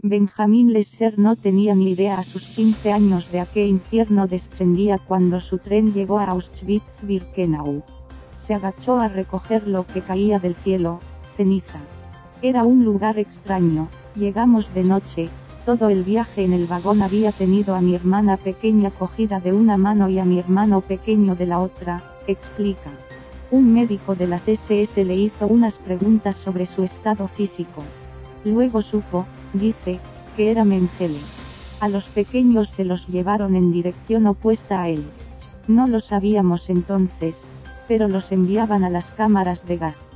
Benjamin Lesser no tenía ni idea a sus 15 años de a qué infierno descendía cuando su tren llegó a Auschwitz-Birkenau. Se agachó a recoger lo que caía del cielo, ceniza. Era un lugar extraño, llegamos de noche, todo el viaje en el vagón había tenido a mi hermana pequeña cogida de una mano y a mi hermano pequeño de la otra, explica. Un médico de las SS le hizo unas preguntas sobre su estado físico. Luego supo, dice, que era Mengele. A los pequeños se los llevaron en dirección opuesta a él. No lo sabíamos entonces, pero los enviaban a las cámaras de gas.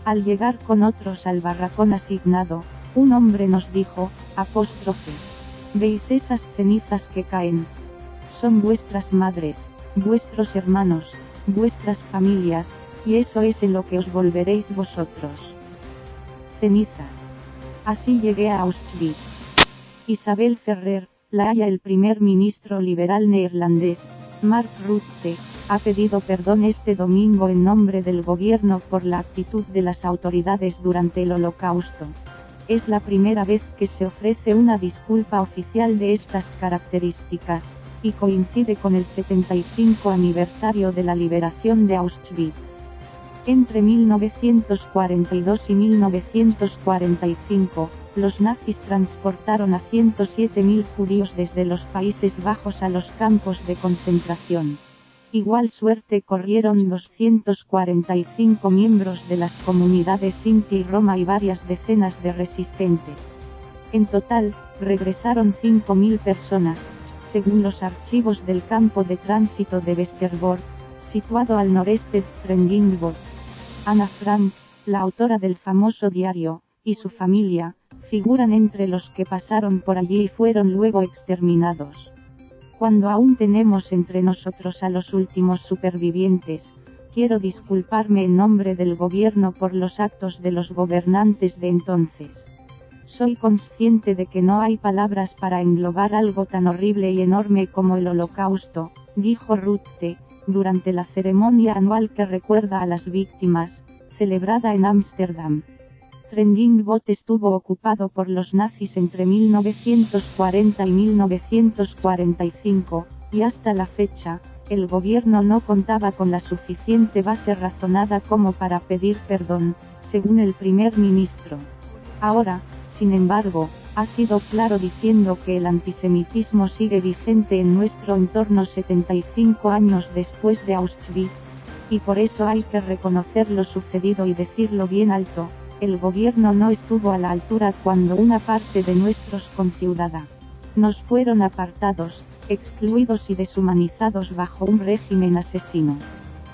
Al llegar con otros al barracón asignado, un hombre nos dijo, apóstrofe. ¿Veis esas cenizas que caen? Son vuestras madres, vuestros hermanos, vuestras familias, y eso es en lo que os volveréis vosotros. Cenizas. Así llegué a Auschwitz. Isabel Ferrer, la Haya. El primer ministro liberal neerlandés, Mark Rutte, ha pedido perdón este domingo en nombre del gobierno por la actitud de las autoridades durante el Holocausto. Es la primera vez que se ofrece una disculpa oficial de estas características, y coincide con el 75 aniversario de la liberación de Auschwitz. Entre 1942 y 1945, los nazis transportaron a 107.000 judíos desde los Países Bajos a los campos de concentración. Igual suerte corrieron 245 miembros de las comunidades Sinti y Roma y varias decenas de resistentes. En total, regresaron 5.000 personas, según los archivos del campo de tránsito de Westerbork, situado al noreste de Trenggingborg. Anna Frank, la autora del famoso diario, y su familia, figuran entre los que pasaron por allí y fueron luego exterminados. Cuando aún tenemos entre nosotros a los últimos supervivientes, quiero disculparme en nombre del gobierno por los actos de los gobernantes de entonces. Soy consciente de que no hay palabras para englobar algo tan horrible y enorme como el Holocausto, dijo Rutte, durante la ceremonia anual que recuerda a las víctimas, celebrada en Ámsterdam. Trenggingborg estuvo ocupado por los nazis entre 1940 y 1945, y hasta la fecha, el gobierno no contaba con la suficiente base razonada como para pedir perdón, según el primer ministro. Ahora, sin embargo, ha sido claro diciendo que el antisemitismo sigue vigente en nuestro entorno 75 años después de Auschwitz, y por eso hay que reconocer lo sucedido y decirlo bien alto. El gobierno no estuvo a la altura cuando una parte de nuestros conciudadanos nos fueron apartados, excluidos y deshumanizados bajo un régimen asesino.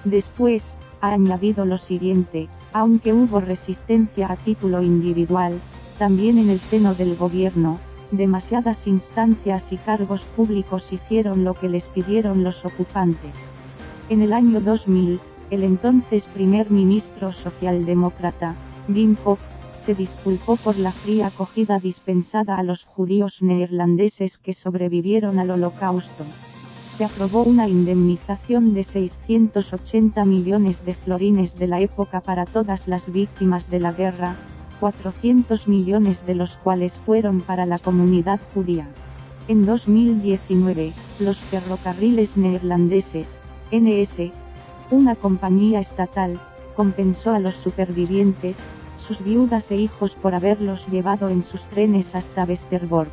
Después, ha añadido lo siguiente, aunque hubo resistencia a título individual, también en el seno del gobierno, demasiadas instancias y cargos públicos hicieron lo que les pidieron los ocupantes. En el año 2000, el entonces primer ministro socialdemócrata, Wim Kok, se disculpó por la fría acogida dispensada a los judíos neerlandeses que sobrevivieron al Holocausto. Se aprobó una indemnización de 680 millones de florines de la época para todas las víctimas de la guerra, 400 millones de los cuales fueron para la comunidad judía. En 2019, los ferrocarriles neerlandeses, NS, una compañía estatal, compensó a los supervivientes, sus viudas e hijos por haberlos llevado en sus trenes hasta Westerbork.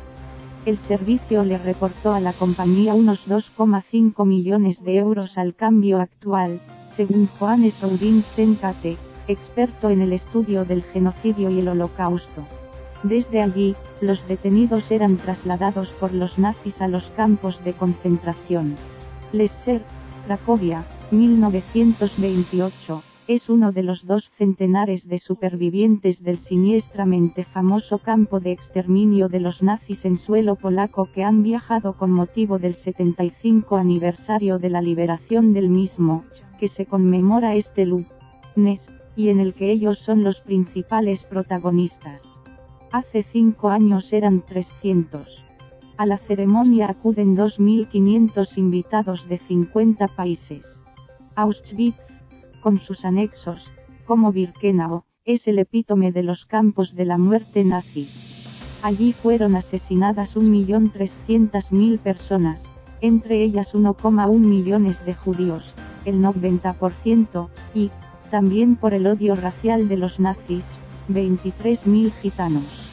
El servicio le reportó a la compañía unos 2,5 millones de euros al cambio actual, según Johannes Oudin Tenkate, experto en el estudio del genocidio y el Holocausto. Desde allí, los detenidos eran trasladados por los nazis a los campos de concentración. Lesser, Cracovia, 1928, es uno de los 2 centenares de supervivientes del siniestramente famoso campo de exterminio de los nazis en suelo polaco que han viajado con motivo del 75 aniversario de la liberación del mismo, que se conmemora este lunes, y en el que ellos son los principales protagonistas. Hace 5 años eran 300. A la ceremonia acuden 2.500 invitados de 50 países. Auschwitz, con sus anexos, como Birkenau, es el epítome de los campos de la muerte nazis. Allí fueron asesinadas 1.300.000 personas, entre ellas 1,1 millones de judíos, el 90%, y, también por el odio racial de los nazis, 23.000 gitanos.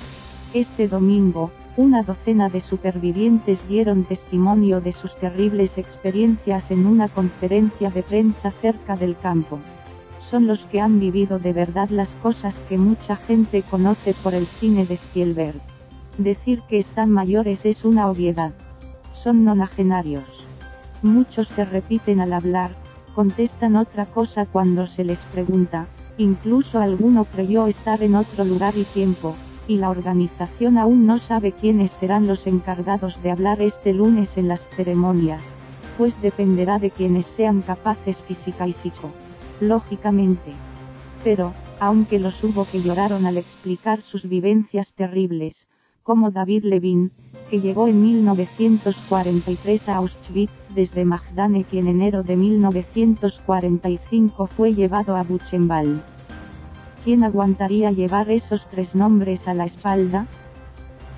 Este domingo, una docena de supervivientes dieron testimonio de sus terribles experiencias en una conferencia de prensa cerca del campo. Son los que han vivido de verdad las cosas que mucha gente conoce por el cine de Spielberg. Decir que están mayores es una obviedad. Son nonagenarios. Muchos se repiten al hablar, contestan otra cosa cuando se les pregunta, incluso alguno creyó estar en otro lugar y tiempo, y la organización aún no sabe quiénes serán los encargados de hablar este lunes en las ceremonias, pues dependerá de quienes sean capaces física y psicológicamente. Pero, aunque los hubo que lloraron al explicar sus vivencias terribles, como David Levine, que llegó en 1943 a Auschwitz desde Majdanek y en enero de 1945 fue llevado a Buchenwald. ¿Quién aguantaría llevar esos 3 nombres a la espalda?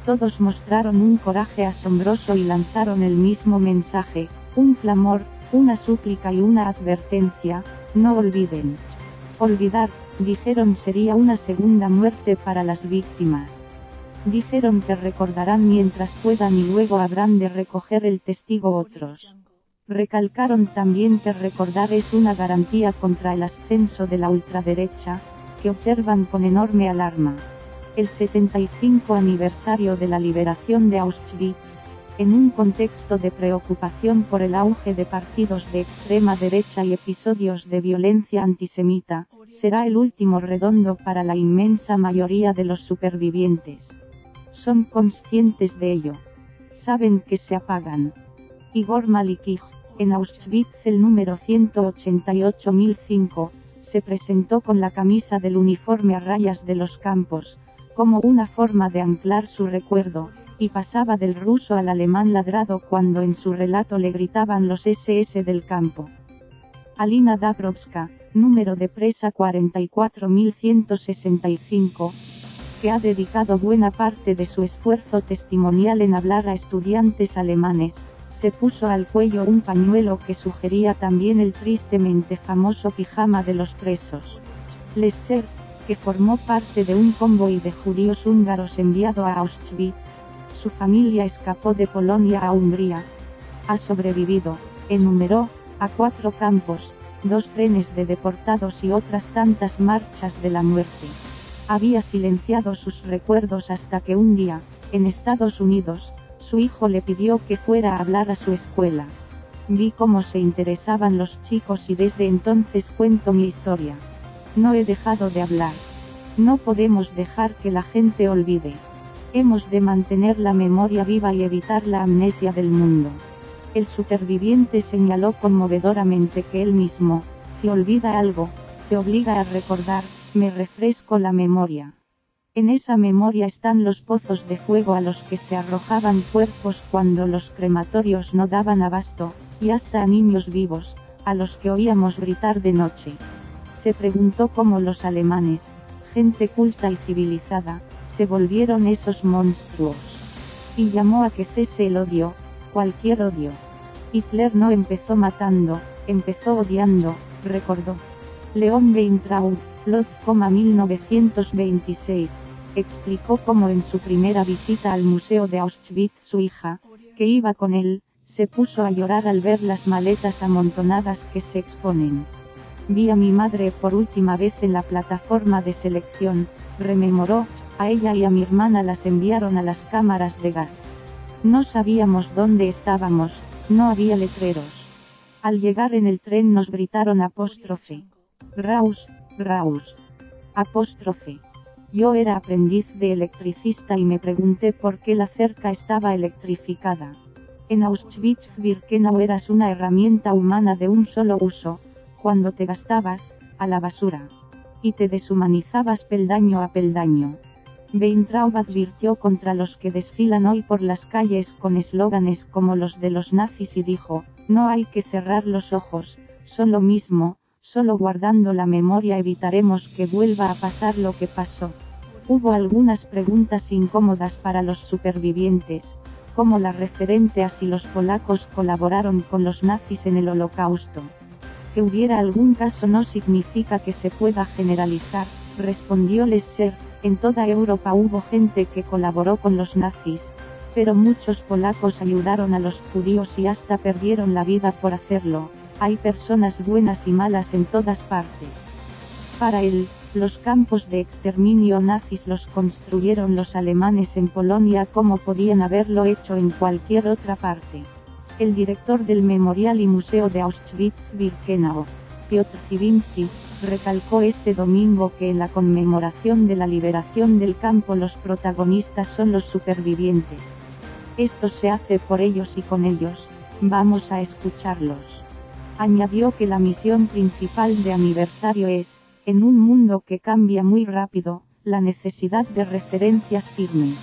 Todos mostraron un coraje asombroso y lanzaron el mismo mensaje, un clamor, una súplica y una advertencia: no olviden. Olvidar, dijeron, sería una segunda muerte para las víctimas. Dijeron que recordarán mientras puedan y luego habrán de recoger el testigo otros. Recalcaron también que recordar es una garantía contra el ascenso de la ultraderecha, que observan con enorme alarma el 75 aniversario de la liberación de Auschwitz, en un contexto de preocupación por el auge de partidos de extrema derecha y episodios de violencia antisemita, será el último redondo para la inmensa mayoría de los supervivientes. Son conscientes de ello. Saben que se apagan. Igor Malikij, en Auschwitz el número 188.005, se presentó con la camisa del uniforme a rayas de los campos, como una forma de anclar su recuerdo, y pasaba del ruso al alemán ladrado cuando en su relato le gritaban los SS del campo. Alina Dabrovska, número de presa 44.165, que ha dedicado buena parte de su esfuerzo testimonial en hablar a estudiantes alemanes, se puso al cuello un pañuelo que sugería también el tristemente famoso pijama de los presos. Lesser, que formó parte de un convoy de judíos húngaros enviado a Auschwitz, su familia escapó de Polonia a Hungría. Ha sobrevivido, enumeró, a 4 campos, 2 trenes de deportados y otras tantas marchas de la muerte. Había silenciado sus recuerdos hasta que un día, en Estados Unidos, su hijo le pidió que fuera a hablar a su escuela. Vi cómo se interesaban los chicos y desde entonces cuento mi historia. No he dejado de hablar. No podemos dejar que la gente olvide. Hemos de mantener la memoria viva y evitar la amnesia del mundo. El superviviente señaló conmovedoramente que él mismo, si olvida algo, se obliga a recordar: me refresco la memoria. En esa memoria están los pozos de fuego a los que se arrojaban cuerpos cuando los crematorios no daban abasto, y hasta a niños vivos, a los que oíamos gritar de noche. Se preguntó cómo los alemanes, gente culta y civilizada, se volvieron esos monstruos. Y llamó a que cese el odio, cualquier odio. Hitler no empezó matando, empezó odiando, recordó. Leon Weintraub, Lodz, 1926, explicó cómo en su primera visita al museo de Auschwitz su hija, que iba con él, se puso a llorar al ver las maletas amontonadas que se exponen. Vi a mi madre por última vez en la plataforma de selección, rememoró, a ella y a mi hermana las enviaron a las cámaras de gas. No sabíamos dónde estábamos, no había letreros. Al llegar en el tren nos gritaron apóstrofe. Raus, Raus. Apóstrofe. Yo era aprendiz de electricista y me pregunté por qué la cerca estaba electrificada. En Auschwitz-Birkenau eras una herramienta humana de un solo uso, cuando te gastabas, a la basura. Y te deshumanizabas peldaño a peldaño. Weintraub advirtió contra los que desfilan hoy por las calles con eslóganes como los de los nazis y dijo: no hay que cerrar los ojos, son lo mismo, solo guardando la memoria evitaremos que vuelva a pasar lo que pasó. Hubo algunas preguntas incómodas para los supervivientes, como la referente a si los polacos colaboraron con los nazis en el Holocausto. Que hubiera algún caso no significa que se pueda generalizar, respondió Lesser. En toda Europa hubo gente que colaboró con los nazis, pero muchos polacos ayudaron a los judíos y hasta perdieron la vida por hacerlo. Hay personas buenas y malas en todas partes. Para él, los campos de exterminio nazis los construyeron los alemanes en Polonia como podían haberlo hecho en cualquier otra parte. El director del Memorial y Museo de Auschwitz-Birkenau, Piotr Ziviński, recalcó este domingo que en la conmemoración de la liberación del campo los protagonistas son los supervivientes. Esto se hace por ellos y con ellos, vamos a escucharlos. Añadió que la misión principal de aniversario es, en un mundo que cambia muy rápido, la necesidad de referencias firmes.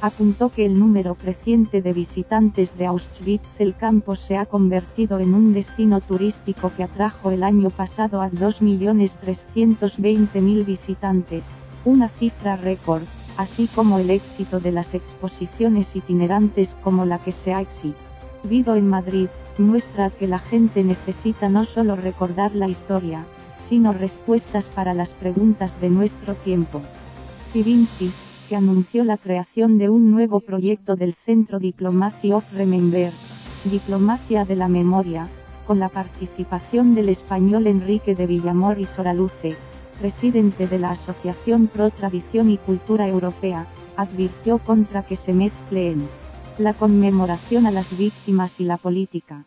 Apuntó que el número creciente de visitantes de Auschwitz el campo se ha convertido en un destino turístico que atrajo el año pasado a 2.320.000 visitantes, una cifra récord, así como el éxito de las exposiciones itinerantes como la que se ha exhibido en Madrid, muestra que la gente necesita no solo recordar la historia, sino respuestas para las preguntas de nuestro tiempo. Ziviński, que anunció la creación de un nuevo proyecto del Centro Diplomacy of Remembrance, Diplomacia de la Memoria, con la participación del español Enrique de Villamor y Soraluce, presidente de la Asociación Pro Tradición y Cultura Europea, advirtió contra que se mezclen la conmemoración a las víctimas y la política.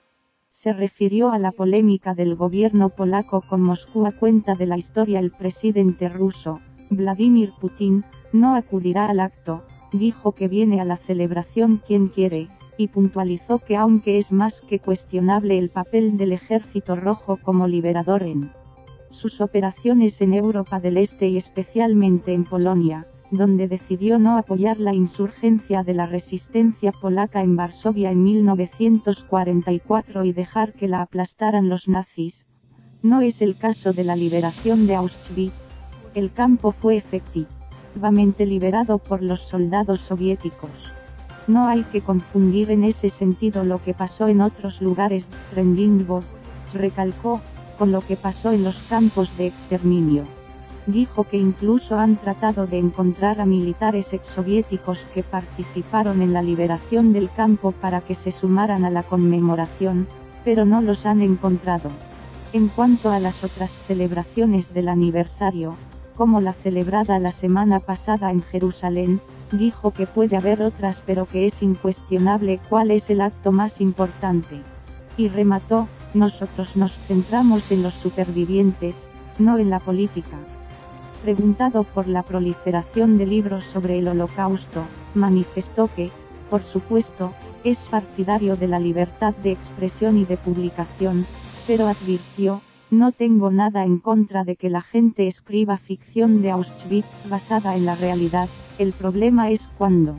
Se refirió a la polémica del gobierno polaco con Moscú a cuenta de la historia. El presidente ruso, Vladimir Putin, no acudirá al acto, dijo que viene a la celebración quien quiere, y puntualizó que aunque es más que cuestionable el papel del Ejército Rojo como liberador en sus operaciones en Europa del Este y especialmente en Polonia, donde decidió no apoyar la insurgencia de la resistencia polaca en Varsovia en 1944 y dejar que la aplastaran los nazis, no es el caso de la liberación de Auschwitz. El campo fue efectivamente liberado por los soldados soviéticos. No hay que confundir en ese sentido lo que pasó en otros lugares, Trending recalcó, con lo que pasó en los campos de exterminio. Dijo que incluso han tratado de encontrar a militares exsoviéticos que participaron en la liberación del campo para que se sumaran a la conmemoración, pero no los han encontrado. En cuanto a las otras celebraciones del aniversario, como la celebrada la semana pasada en Jerusalén, dijo que puede haber otras pero que es incuestionable cuál es el acto más importante. Y remató, nosotros nos centramos en los supervivientes, no en la política. Preguntado por la proliferación de libros sobre el Holocausto, manifestó que, por supuesto, es partidario de la libertad de expresión y de publicación, pero advirtió, no tengo nada en contra de que la gente escriba ficción de Auschwitz basada en la realidad, el problema es cuando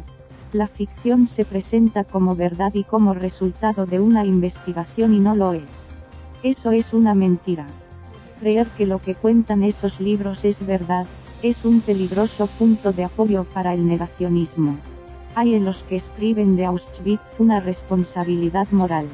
la ficción se presenta como verdad y como resultado de una investigación y no lo es. Eso es una mentira. Creer que lo que cuentan esos libros es verdad, es un peligroso punto de apoyo para el negacionismo. Hay en los que escriben de Auschwitz una responsabilidad moral.